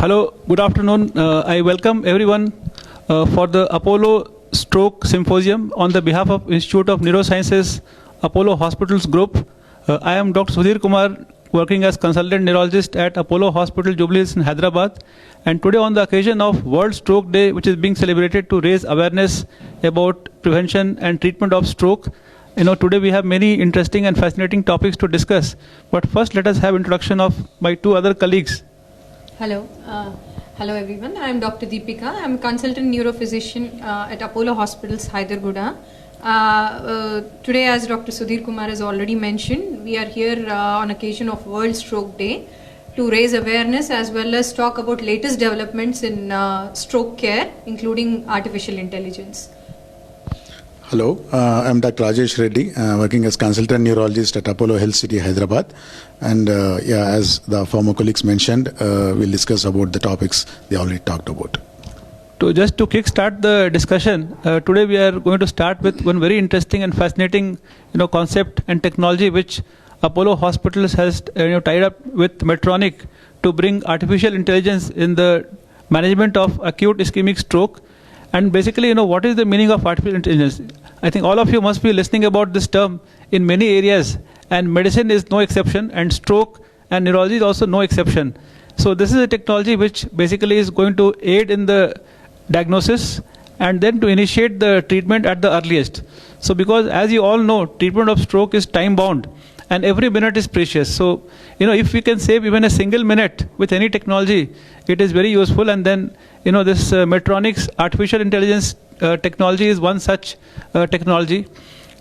Hello, good afternoon. I welcome everyone for the Apollo Stroke Symposium on the behalf of Institute of Neurosciences, Apollo Hospitals Group. I am Dr. Sudhir Kumar, working as consultant neurologist at Apollo Hospital Jubilees in Hyderabad. And today on the occasion of World Stroke Day, which is being celebrated to raise awareness about prevention and treatment of stroke, today we have many interesting and fascinating topics to discuss. But first, let us have introduction of my two other colleagues. Hello. Hello everyone. I am Dr. Deepika. I am a consultant neurophysician at Apollo Hospitals, Hyderabad. Today, as Dr. Sudhir Kumar has already mentioned, we are here on occasion of World Stroke Day to raise awareness as well as talk about latest developments in stroke care, including artificial intelligence. Hello, I am Dr. Rajesh Reddy, working as consultant neurologist at Apollo Health City, Hyderabad. And as the former colleagues mentioned, we'll discuss about the topics they already talked about. Just to kickstart the discussion, today we are going to start with one very interesting and fascinating, concept and technology which Apollo Hospitals has tied up with Medtronic to bring artificial intelligence in the management of acute ischemic stroke. And basically, what is the meaning of artificial intelligence? I think all of you must be listening about this term in many areas, and medicine is no exception, and stroke and neurology is also no exception. So this is a technology which basically is going to aid in the diagnosis and then to initiate the treatment at the earliest. So because as you all know, treatment of stroke is time bound and every minute is precious. So, if we can save even a single minute with any technology, it is very useful. And then, this Medtronic's artificial intelligence technology is one such technology.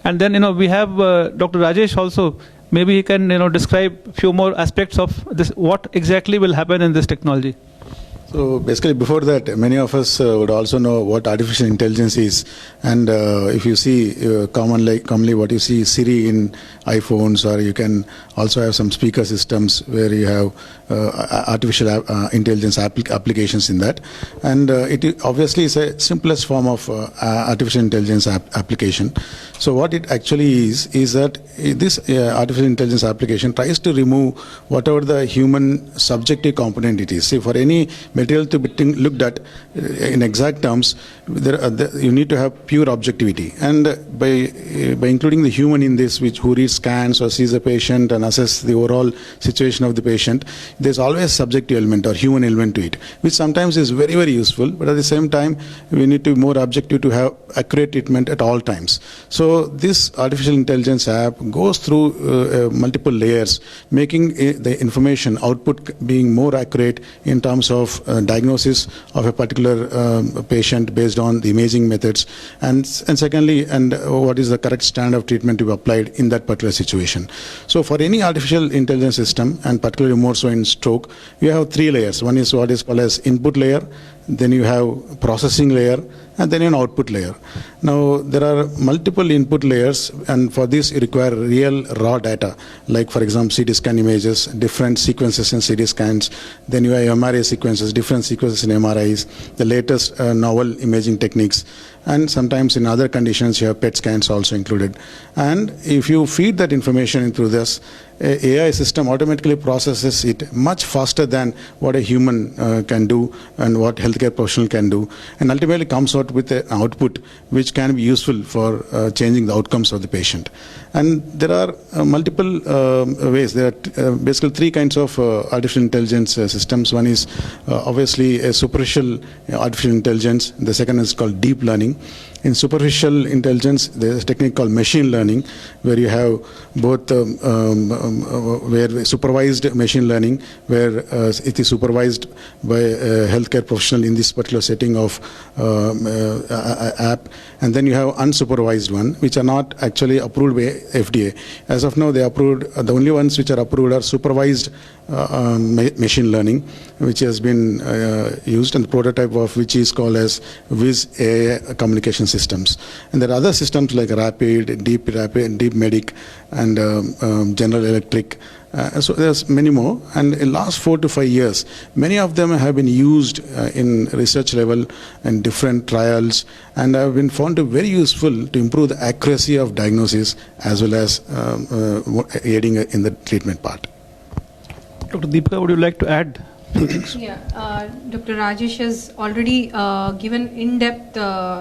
And then, we have Dr. Rajesh also. Maybe he can, describe a few more aspects of this, what exactly will happen in this technology. So basically before that, many of us would also know what artificial intelligence is. And if you see commonly what you see Siri in iPhones, or you can also have some speaker systems where you have artificial intelligence applications in that. And it obviously is a simplest form of artificial intelligence application. So what it actually is that this artificial intelligence application tries to remove whatever the human subjective component it is. See, for any material to be looked at in exact terms, you need to have pure objectivity. And by including the human in this, who reads scans or sees the patient and assess the overall situation of the patient, there's always subjective element or human element to it, which sometimes is very, very useful. But at the same time, we need to be more objective to have accurate treatment at all times. So this artificial intelligence app goes through multiple layers, making the information output being more accurate in terms of diagnosis of a particular patient based on the imaging methods, and secondly, what is the correct standard of treatment to be applied in that particular situation. So for any artificial intelligence system, and particularly more so in stroke, you have three layers. One is what is called as input layer, then you have processing layer, and then an output layer. Now, there are multiple input layers, and for this you require real raw data, like for example CT scan images, different sequences in CT scans, then you have MRI sequences, different sequences in MRIs, the latest novel imaging techniques, and sometimes in other conditions you have PET scans also included. And if you feed that information into this, AI system automatically processes it much faster than what a human can do and what healthcare professional can do, and ultimately comes out with an output which can be useful for changing the outcomes of the patient. And there are multiple ways. There are basically three kinds of artificial intelligence systems. One is obviously a superficial artificial intelligence. The second is called deep learning. In superficial intelligence, there is a technique called machine learning, where you have both where supervised machine learning, where it is supervised by a healthcare professional in this particular setting of app, and then you have unsupervised one, which are not actually approved by FDA. As of now, they are approved. The only ones which are approved are supervised machine learning, which has been used, and the prototype of which is called as Viz AI communication systems. And there are other systems like Rapid, Deep Medic, and General Electric. So there's many more, and in the last 4 to 5 years, many of them have been used in research level and different trials, and have been found to be very useful to improve the accuracy of diagnosis as well as aiding in the treatment part. Dr. Deepika, would you like to add? Yeah, Dr. Rajesh has already given in-depth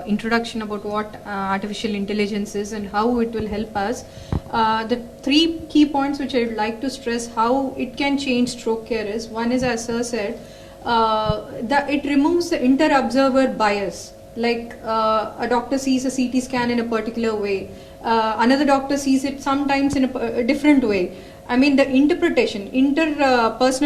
introduction about what artificial intelligence is and how it will help us. The three key points which I would like to stress how it can change stroke care is, one is, as Sir said, that it removes the inter-observer bias. Like a doctor sees a CT scan in a particular way, another doctor sees it sometimes in a different way. I mean, the interpretation, inter-observer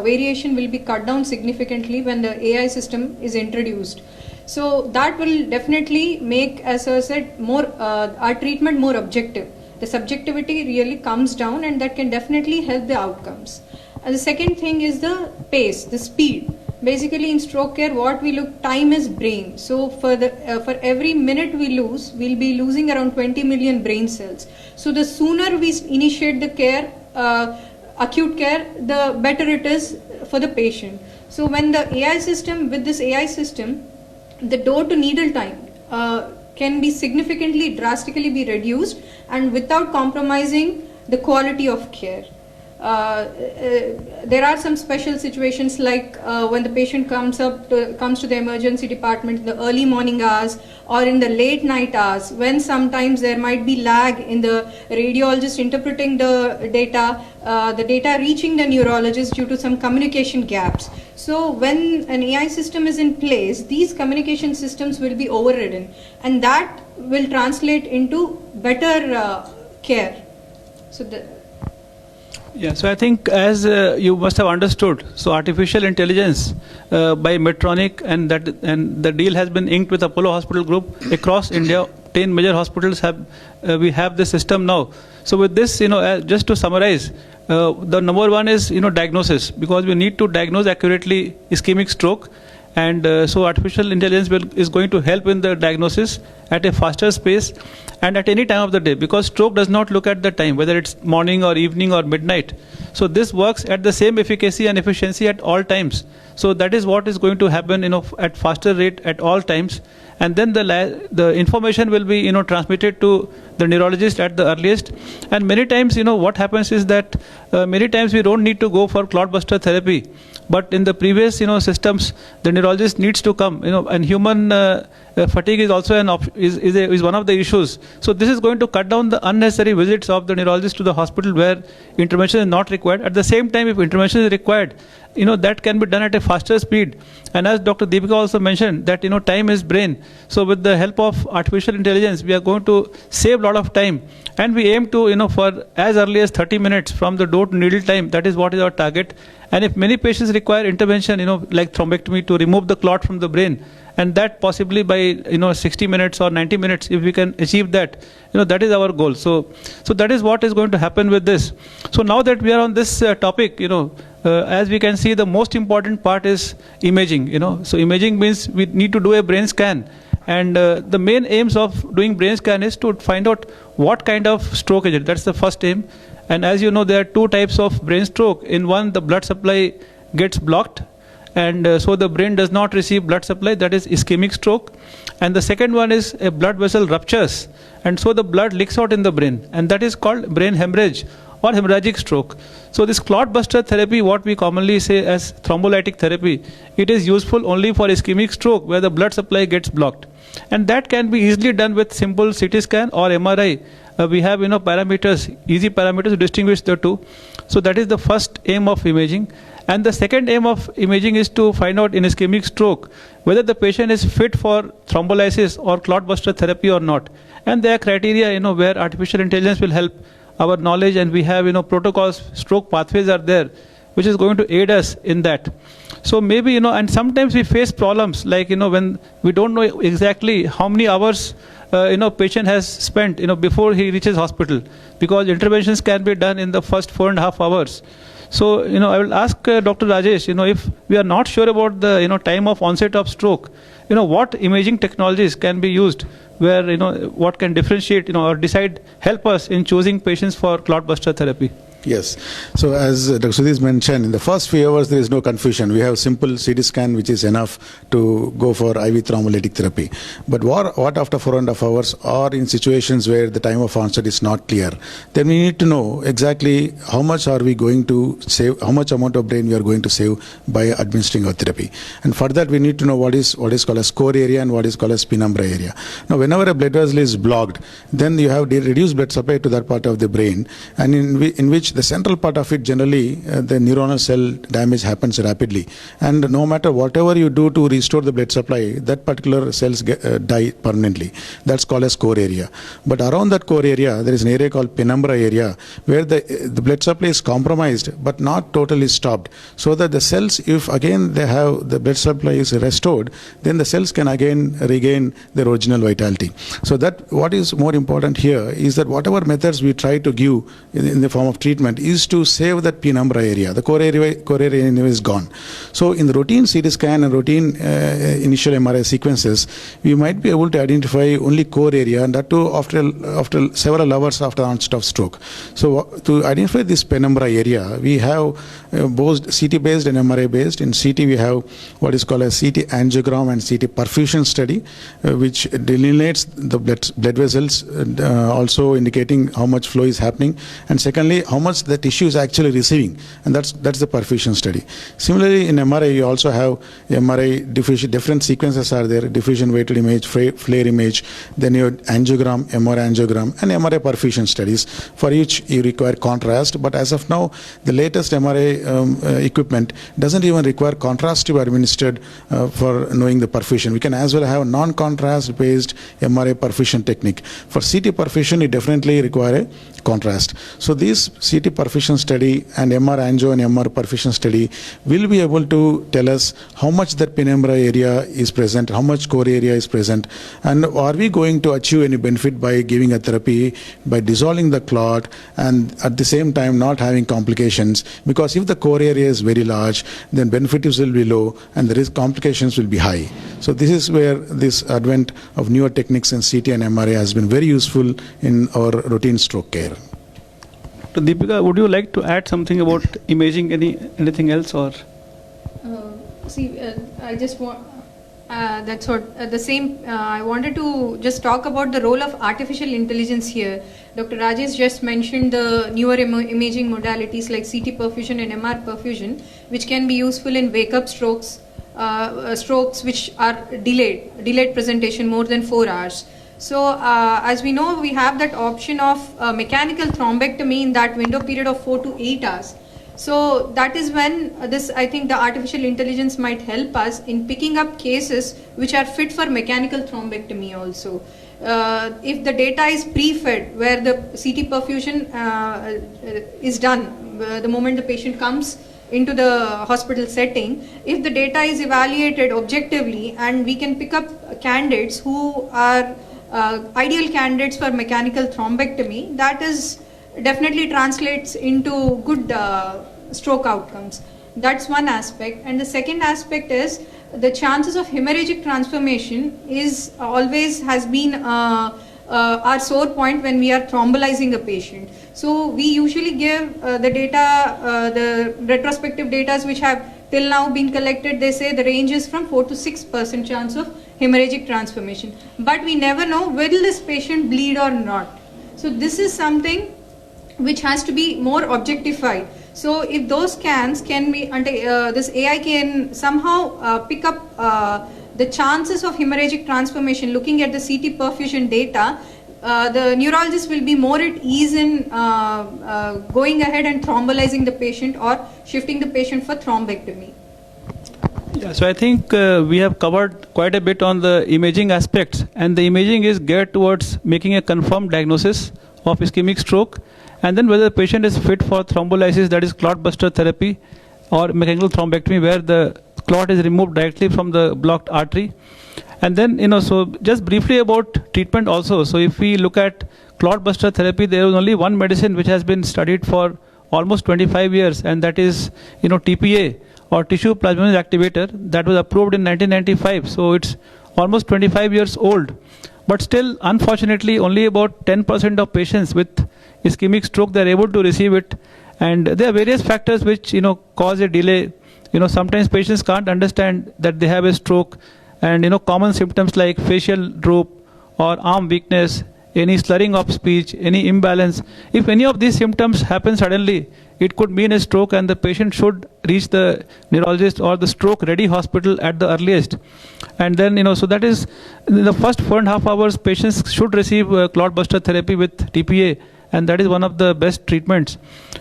variation will be cut down significantly when the AI system is introduced. So that will definitely make, as I said, our treatment more objective. The subjectivity really comes down, and that can definitely help the outcomes. And the second thing is the pace, the speed. Basically, in stroke care, what we look, time is brain. So for every minute we lose, we'll be losing around 20 million brain cells. So the sooner we initiate the care, acute care, the better it is for the patient. So when the AI system, with this AI system, the door to needle time can be significantly, drastically be reduced, and without compromising the quality of care. There are some special situations like when the patient comes to the emergency department in the early morning hours or in the late night hours, when sometimes there might be lag in the radiologist interpreting the data reaching the neurologist due to some communication gaps. So when an AI system is in place, these communication systems will be overridden, and that will translate into better care. So yeah, so I think as you must have understood, so artificial intelligence by Medtronic, and the deal has been inked with Apollo Hospital Group across India. 10 major hospitals we have this system now. So with this, just to summarize, the number one is diagnosis, because we need to diagnose accurately ischemic stroke. And so artificial intelligence is going to help in the diagnosis at a faster pace and at any time of the day, because stroke does not look at the time, whether it's morning or evening or midnight. So this works at the same efficacy and efficiency at all times. So that is what is going to happen at faster rate at all times. And then the information will be transmitted to the neurologist at the earliest. And many times what happens is that many times we don't need to go for clotbuster therapy. But in the previous systems, the neurologist needs to come, and human fatigue is also is one of the issues. So this is going to cut down the unnecessary visits of the neurologist to the hospital where intervention is not required. At the same time, if intervention is required, that can be done at a faster speed. And as Dr. Deepika also mentioned, that time is brain. So with the help of artificial intelligence, we are going to save a lot of time, and we aim to for as early as 30 minutes from the door to needle time. That is what is our target. And if many patients require intervention, like thrombectomy to remove the clot from the brain, and that possibly by 60 minutes or 90 minutes, if we can achieve that, that is our goal. So that is what is going to happen with this. So now that we are on this topic, as we can see, the most important part is imaging. So imaging means we need to do a brain scan, and the main aims of doing brain scan is to find out what kind of stroke is it. That's the first aim. And as you know, there are two types of brain stroke. In one, the blood supply gets blocked, and so the brain does not receive blood supply. That is ischemic stroke. And the second one is a blood vessel ruptures, and so the blood leaks out in the brain, and that is called brain hemorrhage or hemorrhagic stroke. So this clotbuster therapy, what we commonly say as thrombolytic therapy, it is useful only for ischemic stroke where the blood supply gets blocked, and that can be easily done with simple CT scan or MRI. We have parameters, easy parameters to distinguish the two. So that is the first aim of imaging. And the second aim of imaging is to find out in ischemic stroke whether the patient is fit for thrombolysis or clotbuster therapy or not. And there are criteria where artificial intelligence will help our knowledge, and we have protocols, stroke pathways are there, which is going to aid us in that. So maybe and sometimes we face problems like when we don't know exactly how many hours patient has spent before he reaches hospital, because interventions can be done in the first 4.5 hours. So I will ask Dr. Rajesh, if we are not sure about the time of onset of stroke, what imaging technologies can be used where what can differentiate or help us in choosing patients for clotbuster therapy. Yes. So as Dr. Sudhir mentioned, in the first few hours there is no confusion. We have simple CT scan which is enough to go for IV thrombolytic therapy. But what after 4.5 hours, or in situations where the time of onset is not clear, then we need to know exactly how much are we going to save, how much amount of brain we are going to save by administering our therapy. And for that we need to know what is called as core area and what is called as penumbra area. Now whenever a blood vessel is blocked, then you have reduced blood supply to that part of the brain, and in which the central part of it, generally the neuronal cell damage happens rapidly, and no matter whatever you do to restore the blood supply, that particular cells die permanently. That's called as core area. But around that core area there is an area called penumbra area, where the blood supply is compromised but not totally stopped, so that the cells, if again they have the blood supply is restored, then the cells can again regain their original vitality. So that what is more important here is that whatever methods we try to give in the form of treatment is to save that penumbra area. The core area anyway is gone. So in the routine CT scan and routine initial MRI sequences, we might be able to identify only core area, and that too after several hours after onset of stroke. So to identify this penumbra area, we have both CT based and MRI based. In CT we have what is called a CT angiogram and CT perfusion study, which delineates the blood vessels, also indicating how much flow is happening, and secondly how much the tissue is actually receiving, and that's the perfusion study. Similarly in MRI you also have MRI diffusion, different sequences are there: diffusion weighted image, flare image, then your angiogram, MR angiogram, and MRI perfusion studies. For each you require contrast, but as of now the latest MRI equipment doesn't even require contrast to be administered for knowing the perfusion. We can as well have non-contrast based MRI perfusion technique. For CT perfusion you definitely require a contrast. So these CT perfusion study and MR angio and MR perfusion study will be able to tell us how much that penumbra area is present, how much core area is present, and are we going to achieve any benefit by giving a therapy by dissolving the clot and at the same time not having complications. Because if the core area is very large, then benefits will be low and the risk complications will be high. So this is where this advent of newer techniques in CT and MRI has been very useful in our routine stroke care. So Deepika, would you like to add something about imaging, anything else, or? I just want, that's what, the same, I wanted to just talk about the role of artificial intelligence here. Dr. Rajesh just mentioned the newer imaging modalities like CT perfusion and MR perfusion, which can be useful in wake-up strokes, strokes which are delayed presentation more than 4 hours. So as we know, we have that option of mechanical thrombectomy in that window period of 4 to 8 hours. So that is when I think the artificial intelligence might help us in picking up cases which are fit for mechanical thrombectomy also. If the data is pre-fed, where the CT perfusion is done, the moment the patient comes into the hospital setting, if the data is evaluated objectively and we can pick up candidates who are ideal candidates for mechanical thrombectomy, that is definitely translates into good stroke outcomes. That's one aspect. And the second aspect is the chances of hemorrhagic transformation is always has been our sore point when we are thrombolizing a patient. So we usually give the data, the retrospective data which have till now been collected, they say the range is from 4 to 6% chance of hemorrhagic transformation. But we never know will this patient bleed or not. So this is something which has to be more objectified. So if those scans can be, this AI can somehow pick up the chances of hemorrhagic transformation looking at the CT perfusion data, the neurologist will be more at ease in going ahead and thrombolizing the patient or shifting the patient for thrombectomy. Yeah, so I think we have covered quite a bit on the imaging aspects, and the imaging is geared towards making a confirmed diagnosis of ischemic stroke, and then whether the patient is fit for thrombolysis, that is clot buster therapy, or mechanical thrombectomy where the clot is removed directly from the blocked artery. And then, so just briefly about treatment also. So if we look at clot buster therapy, there is only one medicine which has been studied for almost 25 years, and that is, TPA, or tissue plasminogen activator, that was approved in 1995. So it's almost 25 years old. But still, unfortunately, only about 10% of patients with ischemic stroke, they are able to receive it. And there are various factors which, cause a delay. Sometimes patients can't understand that they have a stroke, and, common symptoms like facial droop or arm weakness, any slurring of speech, any imbalance. If any of these symptoms happen suddenly, it could mean a stroke, and the patient should reach the neurologist or the stroke ready hospital at the earliest. And then, so that is in the first 4.5 hours, patients should receive clot buster therapy with TPA, and that is one of the best treatments.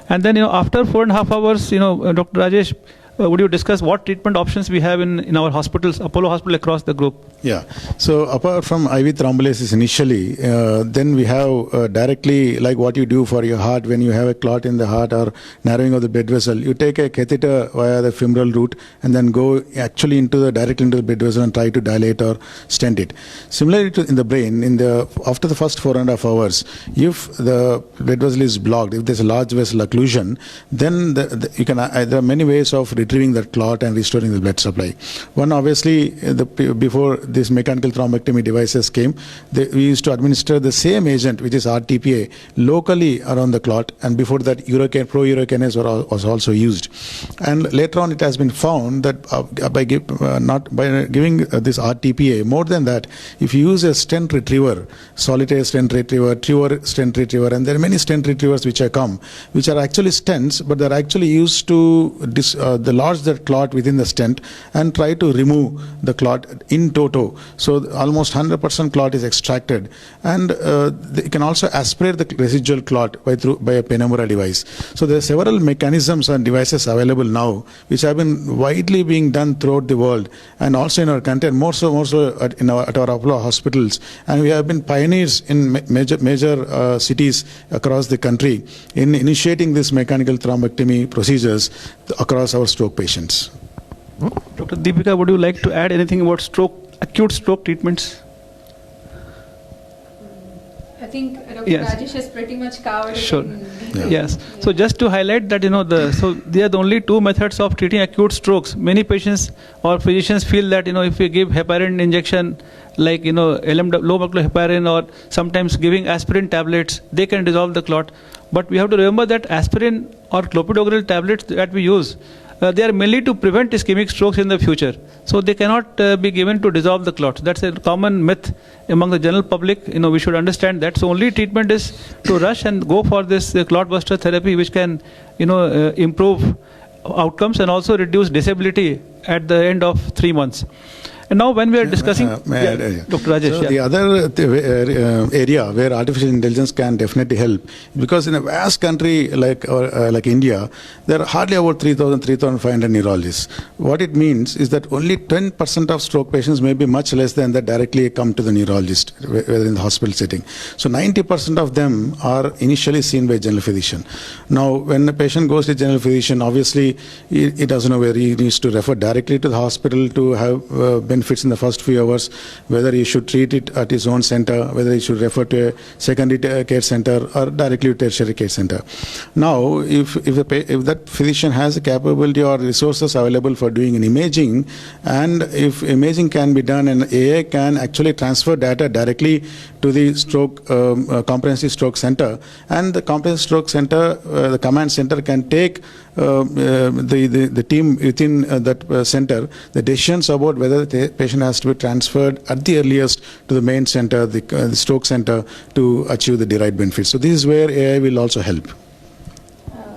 And then, after 4.5 hours, Dr. Rajesh, would you discuss what treatment options we have in our hospitals, Apollo Hospital across the group? Yeah. So apart from IV thrombolysis initially, then we have directly, like what you do for your heart when you have a clot in the heart or narrowing of the blood vessel, you take a catheter via the femoral route and then go actually directly into the blood vessel and try to dilate or stent it. Similarly in the brain, after the first 4.5 hours, if the blood vessel is blocked, if there's a large vessel occlusion, then you can there are many ways of retrieving that clot and restoring the blood supply. One, obviously, before these mechanical thrombectomy devices came, we used to administer the same agent, which is RTPA, locally around the clot, and before that pro-urokinase was also used. And later on it has been found that by giving this RTPA, more than that, if you use a stent retriever, solitaire stent retriever, Trevor stent retriever, and there are many stent retrievers which are actually stents, but they're actually used to lodge the clot within the stent and try to remove the clot in toto. So almost 100% clot is extracted, and you can also aspirate the residual clot by a penumbra device. So there are several mechanisms and devices available now which have been widely being done throughout the world, and also in our country, and more so at our Apollo hospitals. And we have been pioneers in major cities across the country in initiating this mechanical thrombectomy procedures across our stroke patients. Dr. Deepika, would you like to add anything about acute stroke treatments? I think Dr. Yes. Rajesh has pretty much covered it. Sure. In detail. Yes. So just to highlight that, so there are the only two methods of treating acute strokes. Many patients or physicians feel that, if we give heparin injection, like, low molecular heparin, or sometimes giving aspirin tablets, they can dissolve the clot. But we have to remember that aspirin or clopidogrel tablets that we use, they are mainly to prevent ischemic strokes in the future. So they cannot be given to dissolve the clots. That's a common myth among the general public. We should understand that. So only treatment is to rush and go for this clot buster therapy, which can, improve outcomes and also reduce disability at the end of 3 months. And now when we are discussing, Dr. Rajesh. So the other area where artificial intelligence can definitely help, because in a vast country like India, there are hardly about 3,500 neurologists. What it means is that only 10% of stroke patients, may be much less than that, directly come to the neurologist, whether in the hospital setting. So 90% of them are initially seen by general physician. Now, when a patient goes to general physician, obviously he doesn't know whether he needs to refer directly to the hospital to have benefits in the first few hours, whether he should treat it at his own center, whether he should refer to a secondary care center or directly to tertiary care center. Now, if that physician has the capability or resources available for doing an imaging, and if imaging can be done and AI can actually transfer data directly to the stroke comprehensive stroke center, and the comprehensive stroke center, the command center can take the team within that center the decisions about whether the patient has to be transferred at the earliest to the main center, the stroke center, to achieve the derived benefits. So this is where AI will also help.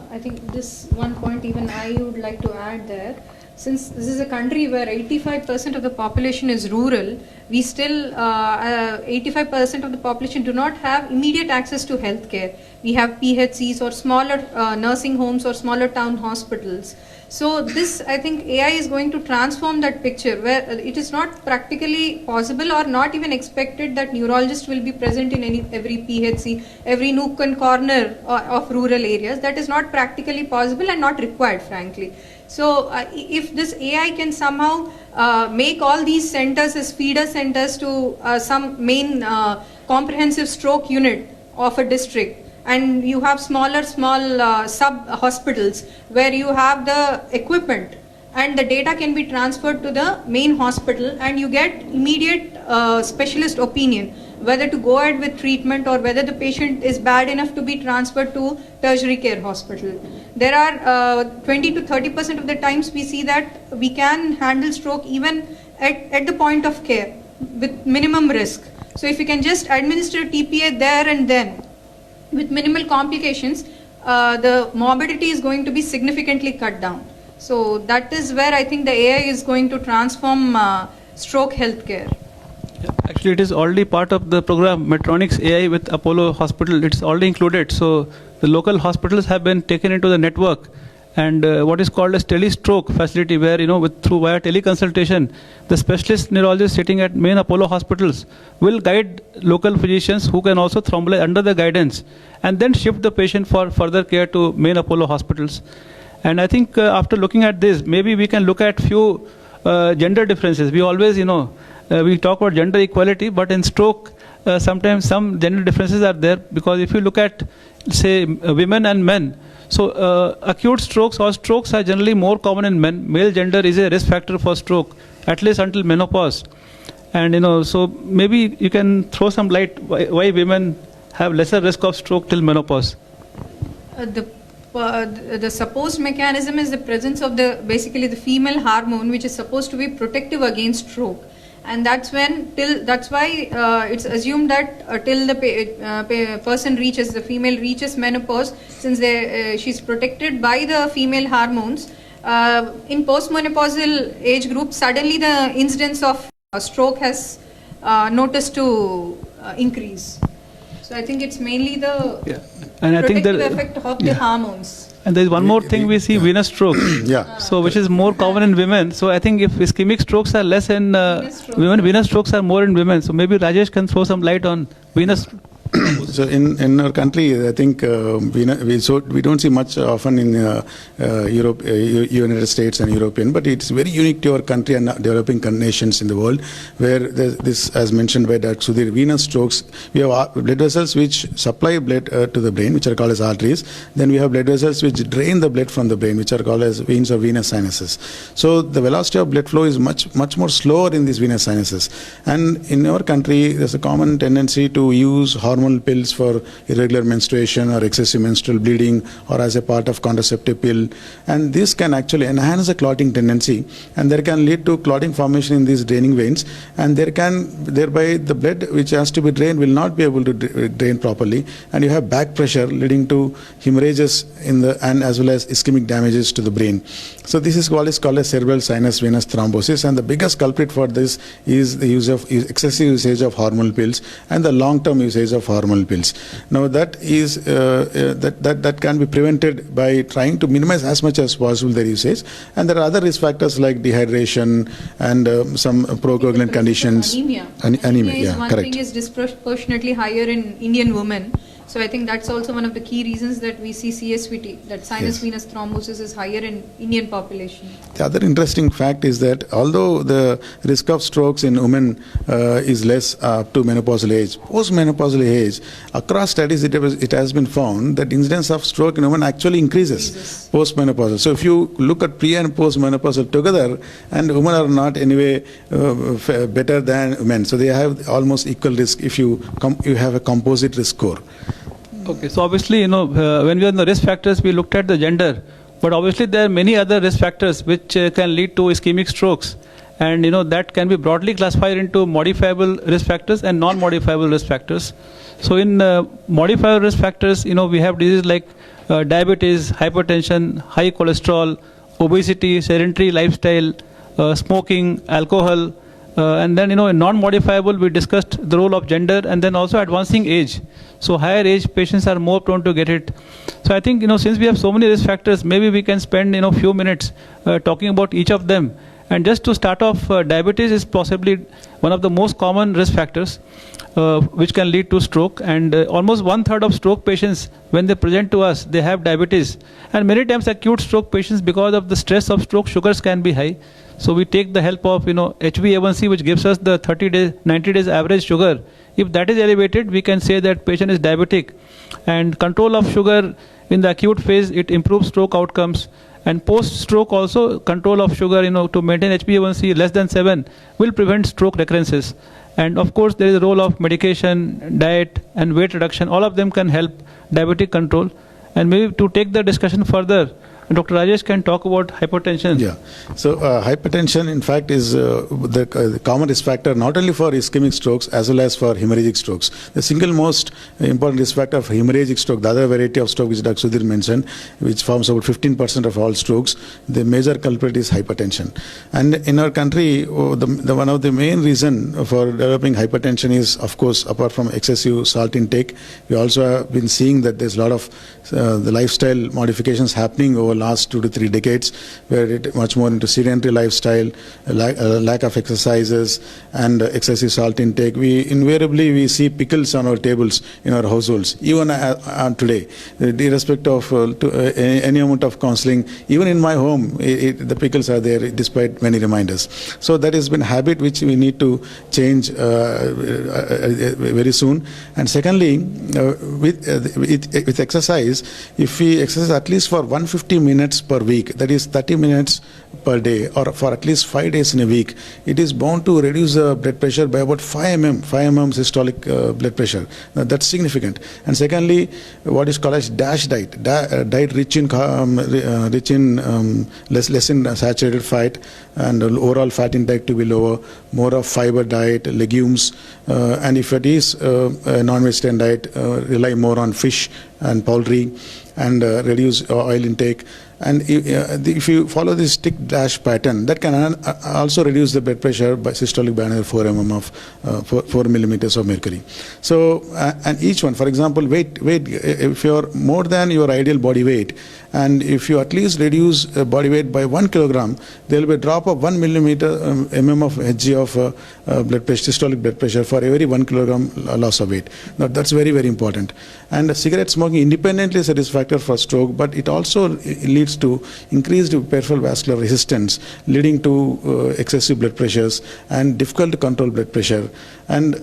I think this one point even I would like to add there. Since this is a country where 85% of the population is rural, we still 85% of the population do not have immediate access to healthcare. We have PHCs or smaller nursing homes or smaller town hospitals. So this, I think AI is going to transform that picture, where it is not practically possible or not even expected that neurologists will be present in every PHC, every nook and corner of rural areas. That is not practically possible and not required, frankly. So if this AI can somehow make all these centers as feeder centers to some main comprehensive stroke unit of a district, and you have small sub hospitals where you have the equipment and the data can be transferred to the main hospital, and you get immediate specialist opinion whether to go ahead with treatment or whether the patient is bad enough to be transferred to tertiary care hospital. There are 20 to 30% of the times we see that we can handle stroke even at the point of care with minimum risk. So if you can just administer TPA there and then with minimal complications, the morbidity is going to be significantly cut down. So that is where I think the AI is going to transform stroke healthcare. Yeah, actually, it is already part of the program Medtronics AI with Apollo Hospital. It's already included. So the local hospitals have been taken into the network, and what is called as tele-stroke facility, where through via teleconsultation, the specialist neurologist sitting at main Apollo hospitals will guide local physicians who can also thrombolize under the guidance, and then shift the patient for further care to main Apollo hospitals. And I think after looking at this, maybe we can look at few gender differences. We always, we talk about gender equality, but in stroke, sometimes some gender differences are there, because if you look at, say, women and men, so acute strokes or strokes are generally more common in men. Male gender is a risk factor for stroke, at least until menopause. And so maybe you can throw some light why women have lesser risk of stroke till menopause. The supposed mechanism is the presence of basically the female hormone, which is supposed to be protective against stroke. And that's why it's assumed that till the person reaches, the female reaches menopause, since she's protected by the female hormones. In postmenopausal age group, suddenly the incidence of stroke has noticed to increase. So I think it's mainly the protective effect of the hormones. And there is one more thing we see, venous stroke. So which is more common in women. So I think if ischemic strokes are less in women, venous strokes are more in women. So maybe Rajesh can throw some light on venous. So in our country, I think we don't see much often in Europe, United States and European, but it's very unique to our country and developing nations in the world, where this, as mentioned by Dr. Sudhir, venous strokes. We have blood vessels which supply blood to the brain, which are called as arteries. Then we have blood vessels which drain the blood from the brain, which are called as veins or venous sinuses. So the velocity of blood flow is much more slower in these venous sinuses. And in our country, there's a common tendency to use hormonal pills for irregular menstruation or excessive menstrual bleeding, or as a part of contraceptive pill, and this can actually enhance the clotting tendency, and there can lead to clotting formation in these draining veins, and thereby the blood which has to be drained will not be able to drain properly, and you have back pressure leading to hemorrhages and as well as ischemic damages to the brain. So this is what is called as cerebral sinus venous thrombosis, and the biggest culprit for this is the excessive usage of hormonal pills and the long-term usage of hormonal pills. Now that is that can be prevented by trying to minimize as much as possible their usage, and there are other risk factors like dehydration and some procoagulant conditions. Anemia is one correct. thing is disproportionately higher in Indian women. So I think that's also one of the key reasons that we see CSVT, that sinus venous thrombosis is higher in Indian population. The other interesting fact is that although the risk of strokes in women is less up to menopausal age, post-menopausal age, across studies it has been found that incidence of stroke in women actually increases post-menopausal. So if you look at pre and post-menopausal together, and women are not anyway better than men, so they have almost equal risk if you have a composite risk score. Okay, so obviously, when we are in the risk factors, we looked at the gender, but obviously there are many other risk factors which can lead to ischemic strokes, and that can be broadly classified into modifiable risk factors and non-modifiable risk factors. So in modifiable risk factors, we have diseases like diabetes, hypertension, high cholesterol, obesity, sedentary lifestyle, smoking, alcohol. And then, in non-modifiable, we discussed the role of gender and then also advancing age. So higher age patients are more prone to get it. So I think, since we have so many risk factors, maybe we can spend, few minutes talking about each of them. And just to start off, diabetes is possibly one of the most common risk factors which can lead to stroke. And almost 1/3 of stroke patients, when they present to us, they have diabetes. And many times acute stroke patients, because of the stress of stroke, sugars can be high. So we take the help of HbA1c, which gives us the 90 days average sugar. If that is elevated, we can say that patient is diabetic. And control of sugar in the acute phase, it improves stroke outcomes. And post-stroke also, control of sugar, to maintain HbA1c less than 7 will prevent stroke recurrences. And of course, there is a role of medication, diet, and weight reduction. All of them can help diabetic control. And maybe to take the discussion further, Dr. Rajesh can talk about hypertension. Yeah. So hypertension, in fact, is the common risk factor not only for ischemic strokes as well as for hemorrhagic strokes. The single most important risk factor for hemorrhagic stroke, the other variety of stroke which Dr. Sudhir mentioned, which forms about 15% of all strokes, the major culprit is hypertension. And in our country, one of the main reason for developing hypertension is, of course, apart from excessive salt intake, we also have been seeing that there's a lot of the lifestyle modifications happening over last 2 to 3 decades, where it much more into sedentary lifestyle, lack of exercises, and excessive salt intake. We see pickles on our tables in our households, even today, irrespective of any amount of counseling. Even in my home, the pickles are there despite many reminders. So that has been a habit which we need to change very soon. And secondly, with exercise, if we exercise at least for 150 minutes per week, that is 30 minutes per day, or for at least 5 days in a week, it is bound to reduce the blood pressure by about 5 mm systolic blood pressure. Now, that's significant. And secondly, what is called as DASH diet, diet rich in less in saturated fat, and overall fat intake to be lower, more of fiber diet, legumes, and if it is a non-vegetarian diet, rely more on fish and poultry, and reduce oil intake. And if you follow this strict DASH pattern, that can also reduce the blood pressure by systolic by another 4 mm 4 millimeters of mercury. So, and each one, for example, weight, if you're more than your ideal body weight, and if you at least reduce body weight by 1 kilogram, there will be a drop of 1 millimeter mm of Hg of blood pressure, systolic blood pressure for every 1 kilogram loss of weight. Now, that's very, very important. And cigarette smoking independently is a risk factor for stroke, but it also leads to increased peripheral vascular resistance, leading to excessive blood pressures and difficult to control blood pressure. And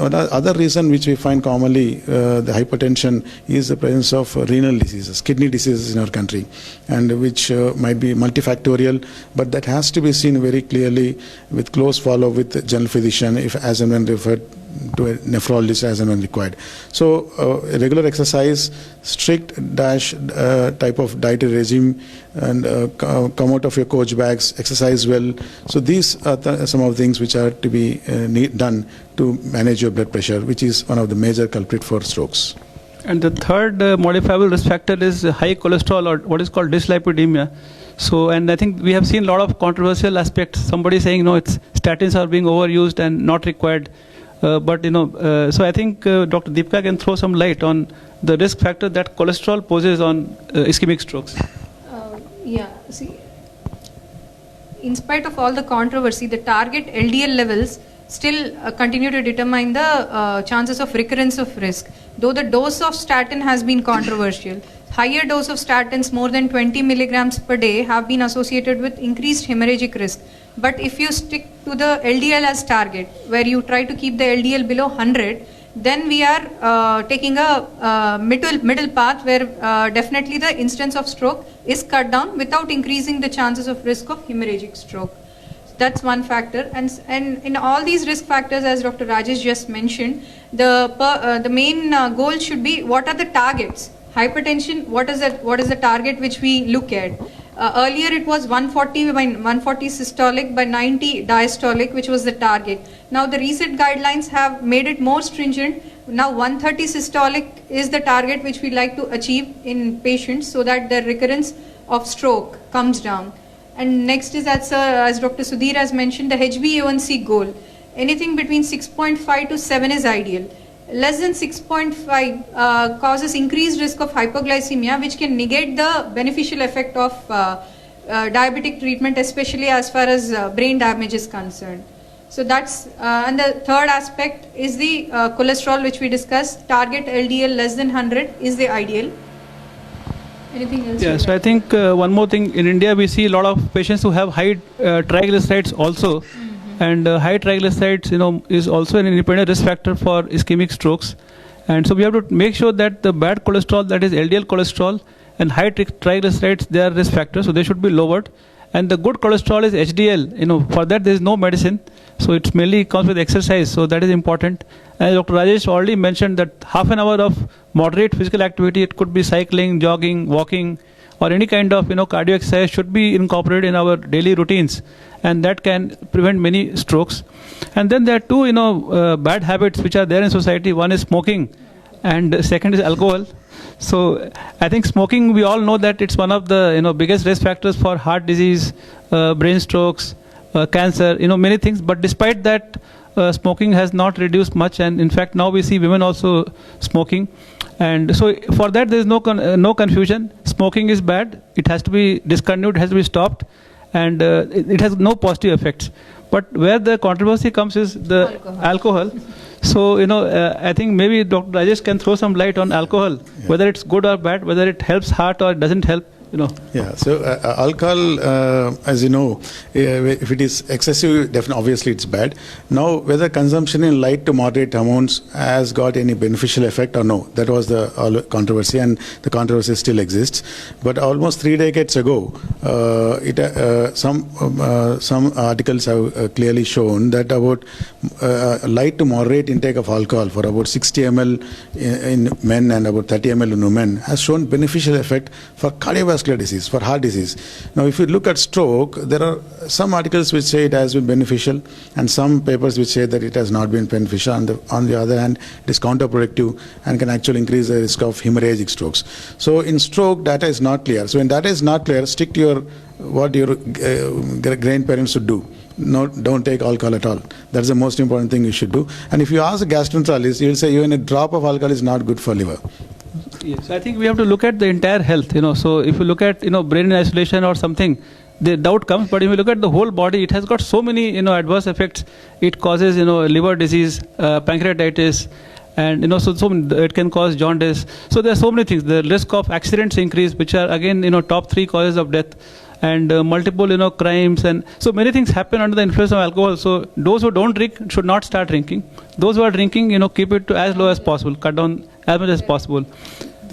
other reason which we find commonly the hypertension is the presence of renal diseases, kidney diseases in our country, and which might be multifactorial, but that has to be seen very clearly with close follow-up with the general physician, if as and when referred to a nephrologist as and when required. So regular exercise, strict DASH type of dietary regime, and come out of your coach bags, exercise well. So these are some of the things which are to be done to manage your blood pressure, which is one of the major culprit for strokes. And the third modifiable risk factor is high cholesterol, or what is called dyslipidemia. So, and I think we have seen a lot of controversial aspects. Somebody saying, no, statins are being overused and not required. But so I think Dr. Deepika can throw some light on the risk factor that cholesterol poses on ischemic strokes. See, in spite of all the controversy, the target LDL levels still continue to determine the chances of recurrence of risk. Though the dose of statin has been controversial, higher dose of statins, more than 20 milligrams per day, have been associated with increased hemorrhagic risk. But if you stick to the LDL as target, where you try to keep the LDL below 100, then we are taking a middle path where definitely the incidence of stroke is cut down without increasing the chances of risk of hemorrhagic stroke. That's one factor. And in all these risk factors, as Dr. Rajesh just mentioned, the main goal should be, what are the targets? Hypertension, what is the target which we look at? Earlier it was 140 systolic by 90 diastolic, which was the target. Now the recent guidelines have made it more stringent. Now 130 systolic is the target which we like to achieve in patients, so that the recurrence of stroke comes down. And next is, as Dr. Sudhir has mentioned, the HbA1c goal. Anything between 6.5 to 7 is ideal. Less than 6.5 causes increased risk of hypoglycemia, which can negate the beneficial effect of diabetic treatment, especially as far as brain damage is concerned. So that's, and the third aspect is the cholesterol, which we discussed. Target LDL less than 100 is the ideal. Anything else? Yeah, so I think one more thing, in India we see a lot of patients who have high triglycerides also. Mm-hmm. And high triglycerides, is also an independent risk factor for ischemic strokes. And so we have to make sure that the bad cholesterol, that is LDL cholesterol, and high triglycerides, they are risk factors, so they should be lowered. And the good cholesterol is HDL. For that there is no medicine, so it mainly comes with exercise, so that is important. And Dr. Rajesh already mentioned that half an hour of moderate physical activity, it could be cycling, jogging, walking, or any kind of cardio exercise should be incorporated in our daily routines, and that can prevent many strokes. And then there are two bad habits which are there in society. One is smoking, and second is alcohol. So I think smoking, we all know that it's one of the biggest risk factors for heart disease, brain strokes, cancer, many things. But despite that, smoking has not reduced much, and in fact now we see women also smoking. And so for that there is no confusion. Smoking is bad. It has to be discontinued, it has to be stopped, and it has no positive effects. But where the controversy comes is the alcohol. So I think maybe Dr. Rajesh can throw some light on alcohol, whether it's good or bad, whether it helps heart or it doesn't help. Yeah, so alcohol, as you know, if it is excessive, definitely, obviously it's bad. Now, whether consumption in light to moderate amounts has got any beneficial effect or no, that was the controversy, and the controversy still exists. But almost 3 decades ago, some articles have clearly shown that about light to moderate intake of alcohol for about 60 ml in men and about 30 ml in women has shown beneficial effect for cardiovascular disease, for heart disease. Now, if you look at stroke, there are some articles which say it has been beneficial, and some papers which say that it has not been beneficial. On the other hand, it is counterproductive and can actually increase the risk of hemorrhagic strokes. So, in stroke, data is not clear. So, when data is not clear, stick to what your grandparents should do. No, don't take alcohol at all. That's the most important thing you should do. And if you ask a gastroenterologist, he will say even a drop of alcohol is not good for liver. Yes, I think we have to look at the entire health. So if you look at brain in isolation or something, the doubt comes. But if you look at the whole body, it has got so many adverse effects. It causes liver disease, pancreatitis, and so it can cause jaundice. So there are so many things. The risk of accidents increase, which are again top 3 causes of death, and multiple crimes, and so many things happen under the influence of alcohol. So those who don't drink should not start drinking. Those who are drinking, keep it to as low as possible, cut down as much as possible.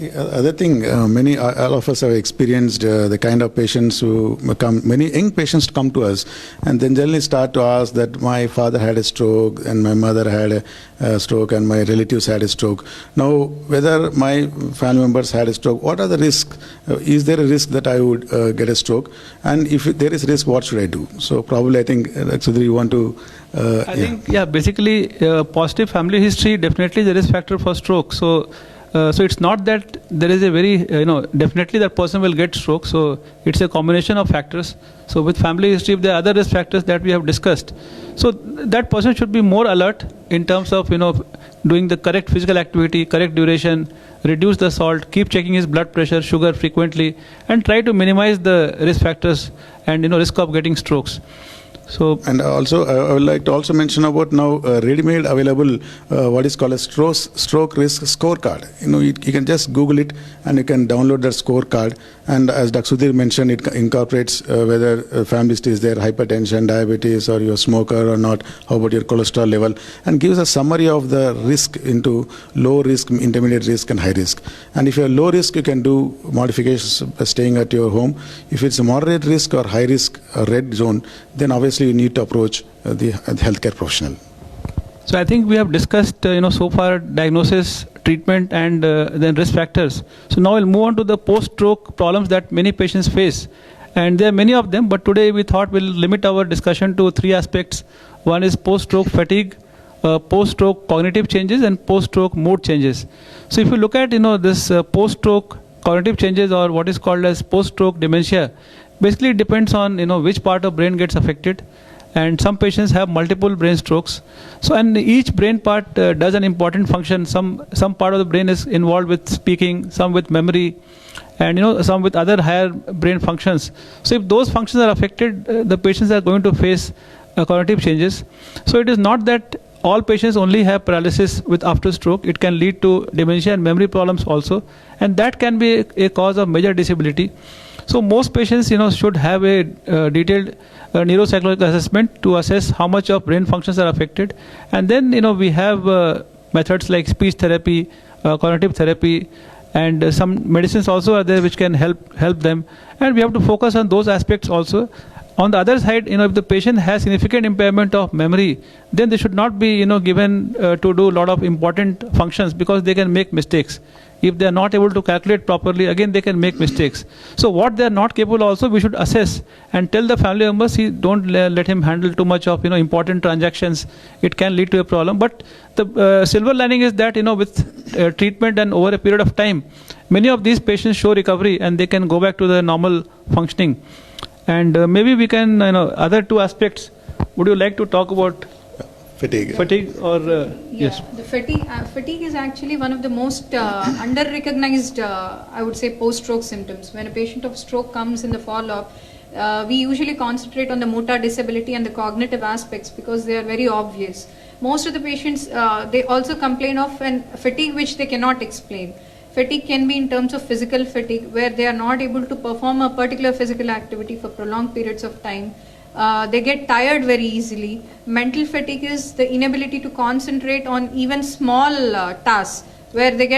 The other thing, all of us have experienced the kind of patients who come, many young patients come to us and then generally start to ask that my father had a stroke and my mother had a stroke and my relatives had a stroke. Now, whether my family members had a stroke, what are the risks? Is there a risk that I would get a stroke? And if there is risk, what should I do? So probably I think, Sudhir, you want to... I think, basically positive family history definitely is a risk factor for stroke. So it's not that there is a very, definitely that person will get stroke. So it's a combination of factors. So with family history, if there are other risk factors that we have discussed, so that person should be more alert in terms of, doing the correct physical activity, correct duration, reduce the salt, keep checking his blood pressure, sugar frequently, and try to minimize the risk factors and, risk of getting strokes. So, and also I would like to also mention about now ready-made available what is called a stroke risk scorecard. You can just Google it and you can download that scorecard. And as Dr. Sudhir mentioned, it incorporates whether family history is there, hypertension, diabetes, or you're a smoker or not, how about your cholesterol level, and gives a summary of the risk into low risk, intermediate risk, and high risk. And if you're low risk, you can do modifications by staying at your home. If it's a moderate risk or high risk, a red zone, then obviously you need to approach the healthcare professional. So I think we have discussed, so far diagnosis, treatment, and then risk factors. So now we'll move on to the post-stroke problems that many patients face. And there are many of them, but today we thought we'll limit our discussion to 3 aspects. One is post-stroke fatigue, post-stroke cognitive changes, and post-stroke mood changes. So if you look at, this post-stroke cognitive changes, or what is called as post-stroke dementia, basically it depends on, which part of brain gets affected. And some patients have multiple brain strokes. So, and each brain part does an important function. Some part of the brain is involved with speaking, some with memory, and some with other higher brain functions. So if those functions are affected, the patients are going to face cognitive changes. So it is not that all patients only have paralysis with after stroke. It can lead to dementia and memory problems also, and that can be a cause of major disability. So most patients, should have a detailed neuropsychological assessment to assess how much of brain functions are affected. And then, we have methods like speech therapy, cognitive therapy, and some medicines also are there which can help them, and we have to focus on those aspects also. On the other side, if the patient has significant impairment of memory, then they should not be given to do a lot of important functions, because they can make mistakes. If they are not able to calculate properly, again they can make mistakes. So what they are not capable also, we should assess and tell the family members, don't let him handle too much of important transactions. It can lead to a problem. But the silver lining is that with treatment and over a period of time, many of these patients show recovery and they can go back to the normal functioning. And maybe we can, other two aspects. Would you like to talk about fatigue? Fatigue or yes? The fatigue is actually one of the most under-recognized, I would say, post-stroke symptoms. When a patient of stroke comes in the follow-up, we usually concentrate on the motor disability and the cognitive aspects because they are very obvious. Most of the patients, they also complain of an fatigue which they cannot explain. Fatigue can be in terms of physical fatigue, where they are not able to perform a particular physical activity for prolonged periods of time. They get tired very easily. Mental fatigue is the inability to concentrate on even small tasks, where they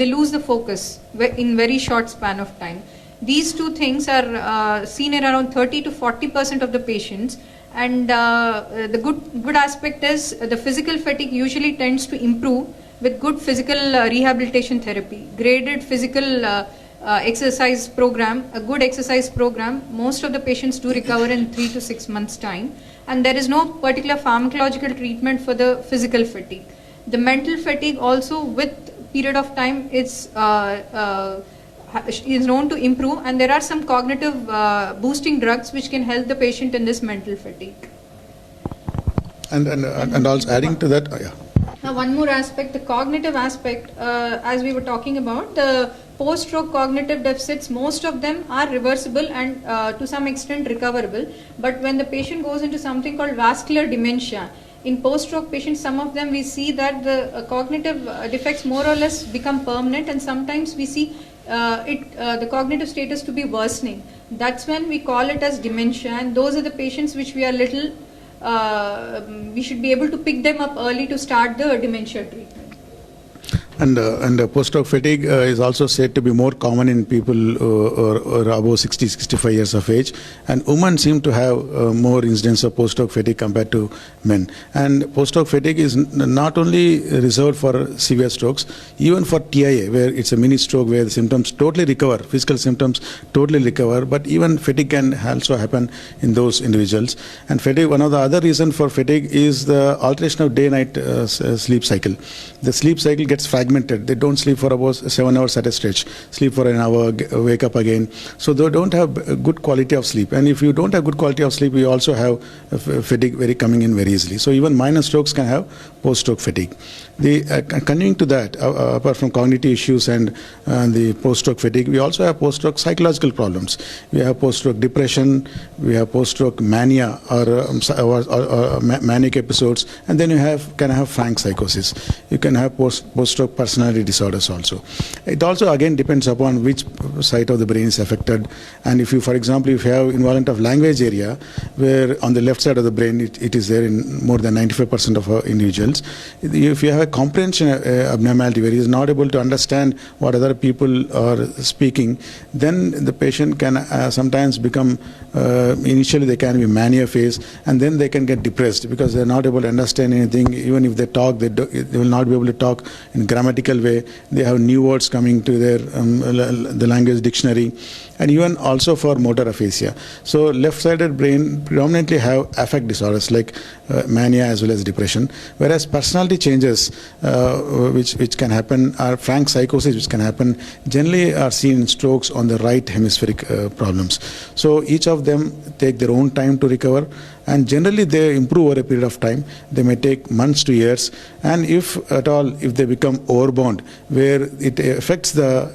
lose the focus in very short span of time. These two things are seen in around 30 to 40% of the patients. And the good aspect is the physical fatigue usually tends to improve with good physical rehabilitation therapy, graded physical exercise program, a good exercise program. Most of the patients do recover in 3 to 6 months' time, and there is no particular pharmacological treatment for the physical fatigue. The mental fatigue also, with period of time, is known to improve, and there are some cognitive boosting drugs which can help the patient in this mental fatigue. And also adding to that, yeah. Now, one more aspect, the cognitive aspect, as we were talking about, the post-stroke cognitive deficits, most of them are reversible and to some extent recoverable. But when the patient goes into something called vascular dementia, in post-stroke patients, some of them we see that the cognitive defects more or less become permanent, and sometimes we see the cognitive status to be worsening. That's when we call it as dementia, and those are the patients which we are we should be able to pick them up early to start the dementia treatment. And post-stroke fatigue is also said to be more common in people or above 60, 65 years of age. And women seem to have more incidence of post-stroke fatigue compared to men. And post-stroke fatigue is not only reserved for severe strokes, even for TIA, where it's a mini stroke where the symptoms totally recover, physical symptoms totally recover, but even fatigue can also happen in those individuals. And fatigue, one of the other reasons for fatigue is the alteration of day-night sleep cycle. The sleep cycle gets fragmented. They don't sleep for about 7 hours at a stretch, sleep for an hour, wake up again. So they don't have a good quality of sleep. And if you don't have good quality of sleep, you also have fatigue coming in very easily. So even minor strokes can have post-stroke fatigue. Continuing to that, apart from cognitive issues and the post-stroke fatigue, we also have post-stroke psychological problems. We have post-stroke depression, we have post-stroke mania or manic episodes, and then you can have frank psychosis. You can have post-stroke personality disorders also. It also again depends upon which side of the brain is affected. And if you, for example, if you have involvement of language area, where on the left side of the brain it is there in more than 95% of individuals. If you have a comprehension abnormality where he is not able to understand what other people are speaking, then the patient can sometimes become, initially they can be mania phase, and then they can get depressed because they are not able to understand anything. Even if they talk, they will not be able to talk in grammatical way. They have new words coming to their the language dictionary, and even also for motor aphasia. So left-sided brain predominantly have affect disorders like mania as well as depression, whereas personality changes which can happen, or frank psychosis which can happen, generally are seen in strokes on the right hemispheric problems. So each of them take their own time to recover, and generally they improve over a period of time. They may take months to years, and if at all, if they become overbound, where it affects the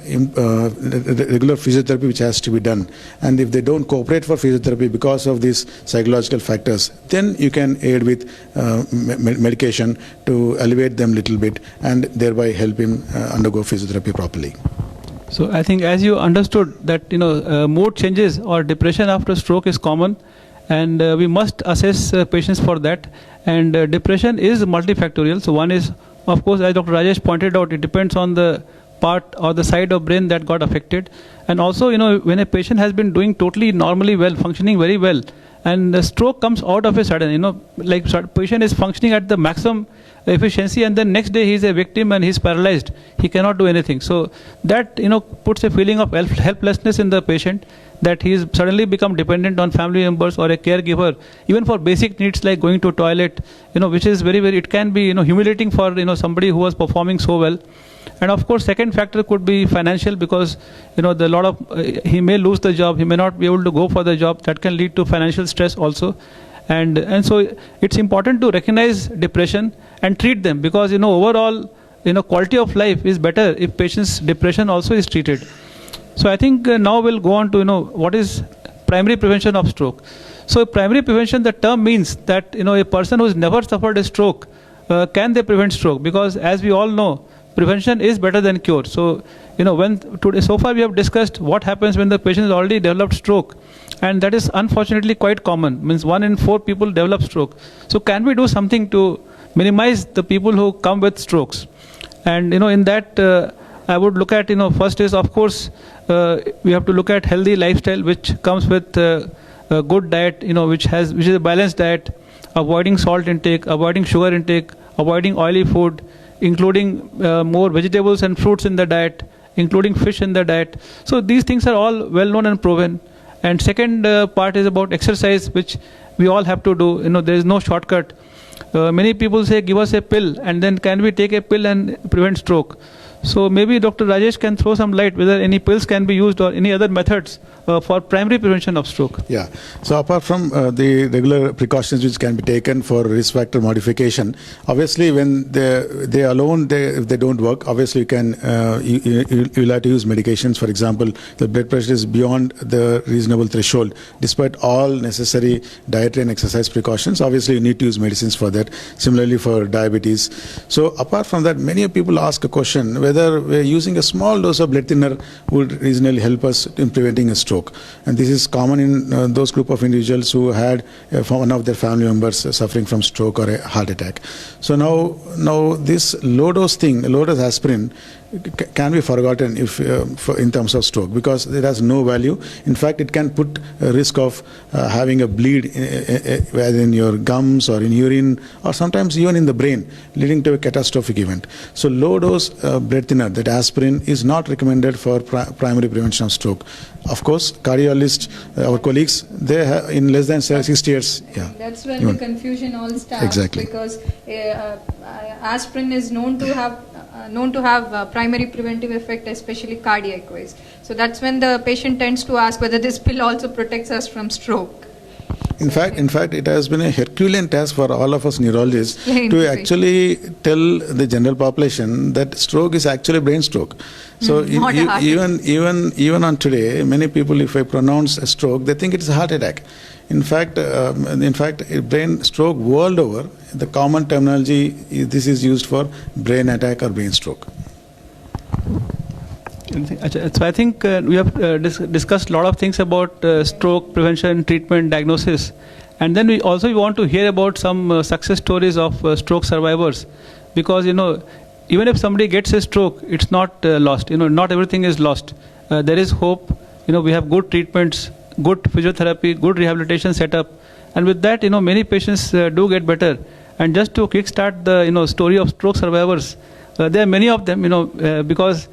regular physiotherapy which has to be done, and if they don't cooperate for physiotherapy because of these psychological factors, then you can aid with medication to elevate them a little bit and thereby help him undergo physiotherapy properly. So I think as you understood that mood changes or depression after stroke is common, and we must assess patients for that. And depression is multifactorial. So one is, of course, as Dr. Rajesh pointed out, it depends on the part or the side of brain that got affected. And also, when a patient has been doing totally normally well, functioning very well, and the stroke comes out of a sudden, like patient is functioning at the maximum efficiency, and then next day he is a victim and he's paralyzed. He cannot do anything. So that, puts a feeling of helplessness in the patient, that he is suddenly become dependent on family members or a caregiver, even for basic needs like going to toilet, which is very, very, it can be, humiliating for, somebody who was performing so well. And of course, second factor could be financial, because the lot of he may lose the job, he may not be able to go for the job. That can lead to financial stress also. And so it's important to recognize depression and treat them, because overall quality of life is better if patient's depression also is treated. So I think now we'll go on to what is primary prevention of stroke. So primary prevention, the term means that a person who's never suffered a stroke, can they prevent stroke? Because as we all know, prevention is better than cure. So, so far we have discussed what happens when the patient has already developed stroke, and that is unfortunately quite common. Means 1 in 4 people develop stroke. So can we do something to minimize the people who come with strokes? And in that I would look at, first is of course we have to look at healthy lifestyle, which comes with a good diet, which is a balanced diet, avoiding salt intake, avoiding sugar intake, avoiding oily food, including more vegetables and fruits in the diet, including fish in the diet. So these things are all well known and proven. And second part is about exercise, which we all have to do. There is no shortcut. Many people say, give us a pill, and then can we take a pill and prevent stroke? So maybe Dr. Rajesh can throw some light whether any pills can be used or any other methods for primary prevention of stroke. Yeah. So apart from the regular precautions which can be taken for risk factor modification, obviously when they alone, if they don't work, obviously you can you'll have to use medications. For example, the blood pressure is beyond the reasonable threshold. Despite all necessary dietary and exercise precautions, obviously you need to use medicines for that. Similarly for diabetes. So apart from that, many people ask a question whether we're using a small dose of blood thinner would reasonably help us in preventing a stroke. And this is common in those group of individuals who had one of their family members suffering from stroke or a heart attack. So now this low dose aspirin can be forgotten in terms of stroke, because it has no value. In fact, it can put a risk of having a bleed either in your gums or in urine, or sometimes even in the brain, leading to a catastrophic event. So low dose blood thinner, that aspirin, is not recommended for primary prevention of stroke. Of course, cardiologists, our colleagues, they have in less than 60 years. Yeah. That's when the confusion all starts. Exactly. Because aspirin is known to have primary preventive effect, especially cardiac wise. So that's when the patient tends to ask whether this pill also protects us from stroke. In fact, it has been a Herculean task for all of us neurologists to actually tell the general population that stroke is actually brain stroke. So even on today, many people, if I pronounce a stroke, they think it is a heart attack. In fact, brain stroke world over, the common terminology, this is used for brain attack or brain stroke. So I think we have discussed a lot of things about stroke prevention, treatment, diagnosis, and then we want to hear about some success stories of stroke survivors, because even if somebody gets a stroke, it's not lost. Not everything is lost. There is hope. We have good treatments, good physiotherapy, good rehabilitation setup, and with that, many patients do get better. And just to kickstart the story of stroke survivors, there are many of them, because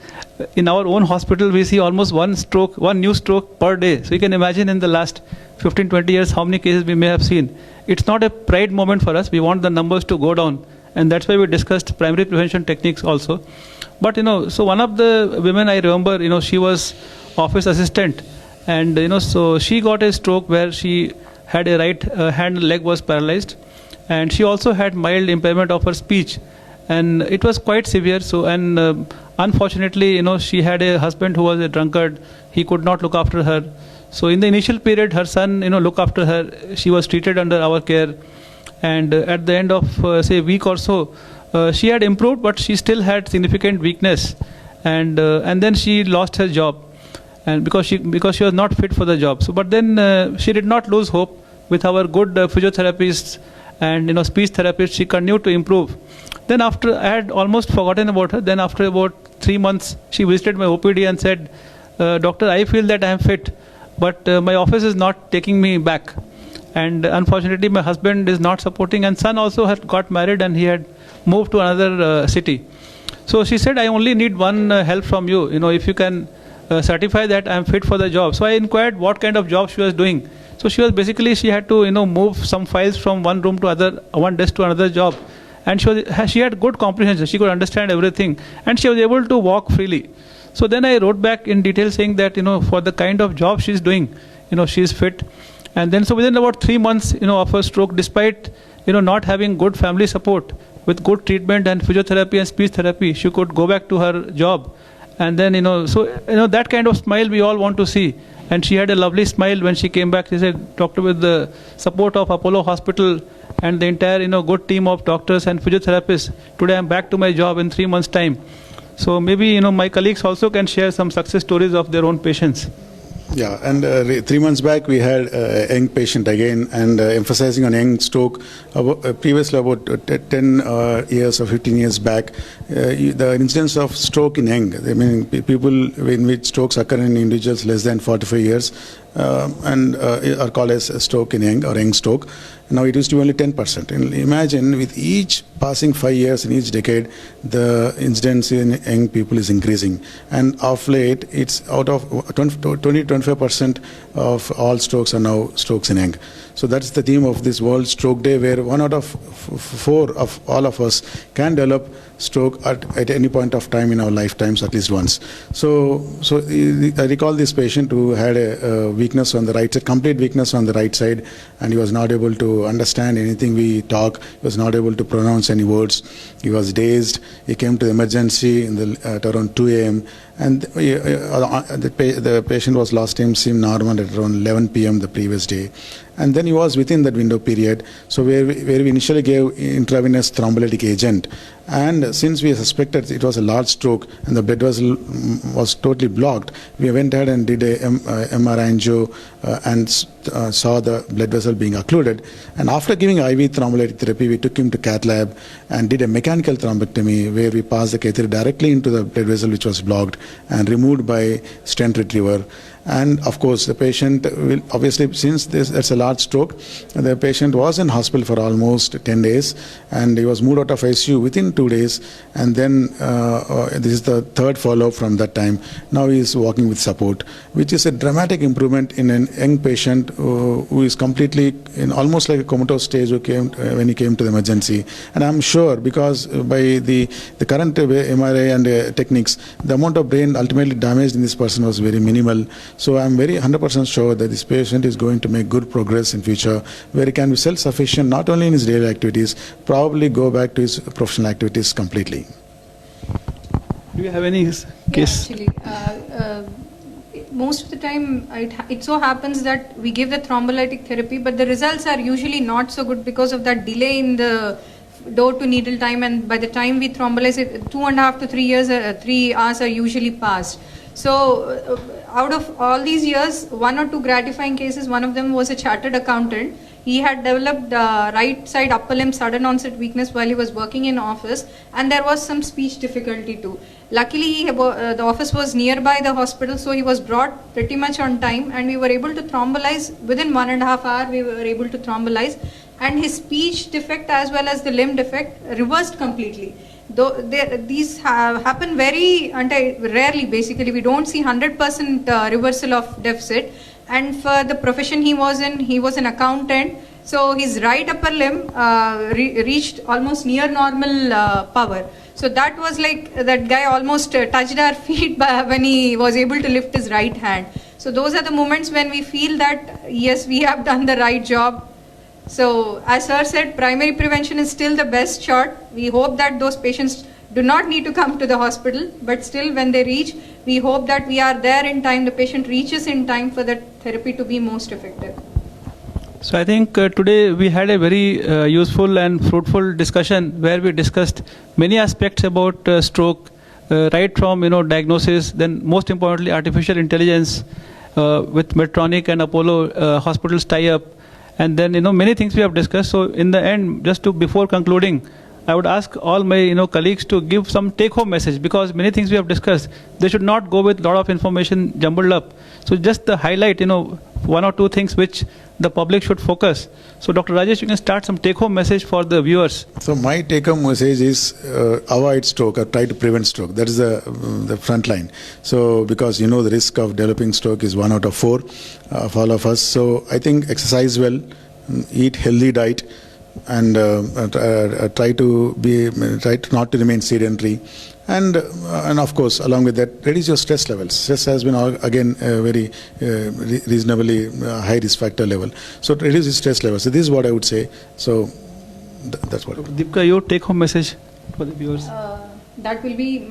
in our own hospital we see almost one new stroke per day. So you can imagine in the last 15-20 years how many cases we may have seen. It's not a pride moment for us. We want the numbers to go down, and that's why we discussed primary prevention techniques also. But so one of the women I remember, she was office assistant, and so she got a stroke where she had a right hand and leg was paralyzed, and she also had mild impairment of her speech. And it was quite severe. So, and unfortunately, she had a husband who was a drunkard. He could not look after her. So, in the initial period, her son, looked after her. She was treated under our care. And at the end of, say, a week or so, she had improved, but she still had significant weakness. And then she lost her job, and because she was not fit for the job. So, but then she did not lose hope. With our good physiotherapists and speech therapists, she continued to improve. Then after, I had almost forgotten about her. Then after about 3 months, she visited my OPD and said, "Doctor, I feel that I am fit, but my office is not taking me back. And unfortunately, my husband is not supporting, and son also had got married and he had moved to another city. So she said, I only need one help from you. If you can certify that I am fit for the job." So I inquired what kind of job she was doing. So she had to move some files from one room to one desk to another job, and she had good comprehension. She could understand everything, and she was able to walk freely. So then I wrote back in detail saying that for the kind of job she's doing, she is fit. And then so within about 3 months of her stroke, despite not having good family support, with good treatment and physiotherapy and speech therapy, she could go back to her job. And then that kind of smile we all want to see. And she had a lovely smile when she came back. She said, "Doctor, with the support of Apollo Hospital and the entire good team of doctors and physiotherapists, today I'm back to my job in 3 months' time." So maybe my colleagues also can share some success stories of their own patients. Yeah, and 3 months back we had a young patient again, and emphasizing on young stroke. Previously, about 10 years or 15 years back, the incidence of stroke in young, people in which strokes occur in individuals less than 45 years and are called as a stroke in young or young stroke. Now it used to be only 10%. And imagine with each passing 5 years in each decade, the incidence in young people is increasing. And of late, it's out of 20-25% of all strokes are now strokes in young. So that's the theme of this World Stroke Day, where 1 out of 4 of all of us can develop stroke at any point of time in our lifetimes, at least once. So I recall this patient who had a weakness on the right side, complete weakness on the right side, and he was not able to understand anything we talk. He was not able to pronounce any words. He was dazed. He came to the emergency at around 2 a.m. and the patient was last time seen normal at around 11 p.m. the previous day. And then he was within that window period, so where we initially gave intravenous thrombolytic agent. And since we suspected it was a large stroke and the blood vessel was totally blocked, we went ahead and did a MR angio and saw the blood vessel being occluded. And after giving IV thrombolytic therapy, we took him to cath lab and did a mechanical thrombectomy, where we passed the catheter directly into the blood vessel which was blocked and removed by stent retriever. And of course, the patient will obviously, since that's a large stroke, the patient was in hospital for almost 10 days, and he was moved out of ICU within 2 days. And then this is the third follow-up from that time. Now he is walking with support, which is a dramatic improvement in a young patient who is completely in almost like a comatose stage when he came to the emergency. And I'm sure, because by the current MRI and techniques, the amount of brain ultimately damaged in this person was very minimal. So I'm very 100% sure that this patient is going to make good progress in future, where he can be self-sufficient not only in his daily activities, probably go back to his professional activities completely. Do you have any case? Yeah, actually, most of the time it so happens that we give the thrombolytic therapy, but the results are usually not so good because of that delay in the door to needle time, and by the time we thrombolize it, 2.5 to 3 hours are usually passed. So out of all these years, 1 or 2 gratifying cases. One of them was a chartered accountant. He had developed right side upper limb sudden onset weakness while he was working in office, and there was some speech difficulty too. Luckily, the office was nearby the hospital, so he was brought pretty much on time, and we were able to thrombolize within 1.5 hours. We were able to thrombolize, and his speech defect as well as the limb defect reversed completely. Though these happen very rarely. Basically, we don't see 100% reversal of deficit. And for the profession he was an accountant. So his right upper limb reached almost near normal power. So that was like that guy almost touched our feet when he was able to lift his right hand. So those are the moments when we feel that yes, we have done the right job. So as sir said, primary prevention is still the best shot. We hope that those patients do not need to come to the hospital, but still when they reach, we hope that we are there in time, the patient reaches in time for the therapy to be most effective. So I think today we had a very useful and fruitful discussion where we discussed many aspects about stroke, right from diagnosis, then most importantly artificial intelligence with Medtronic and Apollo hospitals tie up. And then, many things we have discussed. So in the end, before concluding, I would ask all my colleagues to give some take-home message, because many things we have discussed, they should not go with a lot of information jumbled up. So just the highlight, one or two things which the public should focus. So Dr. Rajesh, you can start some take-home message for the viewers. So my take-home message is avoid stroke or try to prevent stroke. That is the front line. So because the risk of developing stroke is 1 out of 4 of all of us. So I think exercise well, eat healthy diet, and try to not to remain sedentary, and of course along with that reduce your stress levels. Stress has been again very reasonably high risk factor level, so reduce the stress levels. So this is what I would say. So that's what. Deepika, your take home message for the viewers. That will be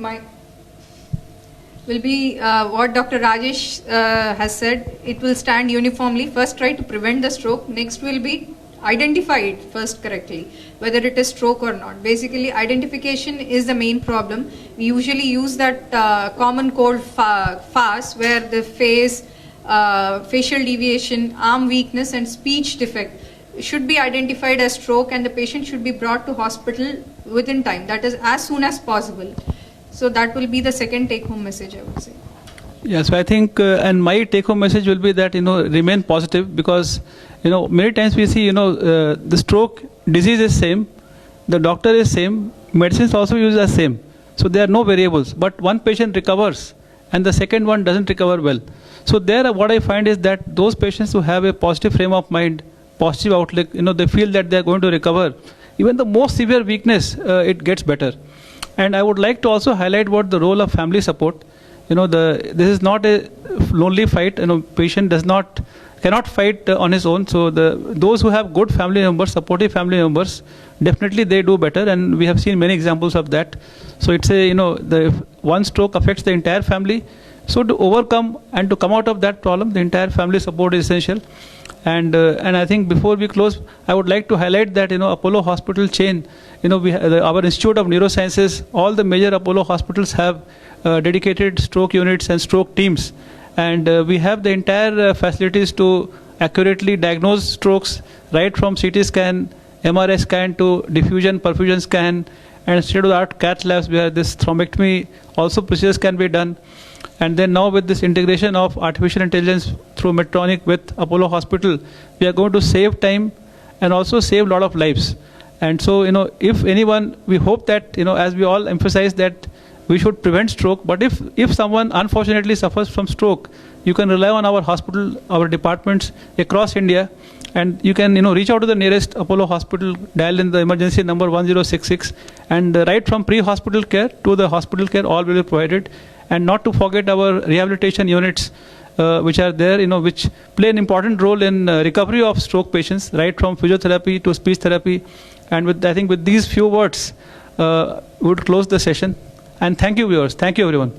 what Dr. Rajesh has said. It will stand uniformly. First try to prevent the stroke, next will be identify it first correctly, whether it is stroke or not. Basically, identification is the main problem. We usually use that common cold FAS, where the face, facial deviation, arm weakness and speech defect should be identified as stroke, and the patient should be brought to hospital within time, that is as soon as possible. So that will be the second take home message, I would say. Yeah, so I think, and my take-home message will be that, remain positive, because, many times we see, the stroke disease is same, the doctor is same, medicines also used as same. So there are no variables, but one patient recovers and the second one doesn't recover well. So there, what I find is that those patients who have a positive frame of mind, positive outlook, they feel that they are going to recover. Even the most severe weakness, it gets better. And I would like to also highlight what the role of family support. This is not a lonely fight. Patient cannot fight on his own. So those who have good family members, supportive family members, definitely they do better, and we have seen many examples of that. So it's the one stroke affects the entire family. So to overcome and to come out of that problem, the entire family support is essential. And I think before we close, I would like to highlight that Apollo Hospital chain. Our Institute of Neurosciences, all the major Apollo hospitals have dedicated stroke units and stroke teams, and we have the entire facilities to accurately diagnose strokes, right from CT scan, MRI scan to diffusion, perfusion scan, and state-of-the-art cath labs where this thrombectomy also procedures can be done. And then now with this integration of artificial intelligence through Medtronic with Apollo Hospital, we are going to save time and also save a lot of lives. And so, if anyone, we hope that, as we all emphasize that we should prevent stroke, but if someone unfortunately suffers from stroke, you can rely on our hospital, our departments across India, and you can, reach out to the nearest Apollo hospital, dial in the emergency number 1066, and right from pre-hospital care to the hospital care, all will be provided. And not to forget our rehabilitation units, which are there, which play an important role in recovery of stroke patients, right from physiotherapy to speech therapy. And I think with these few words, we would close the session. And thank you, viewers. Thank you, everyone.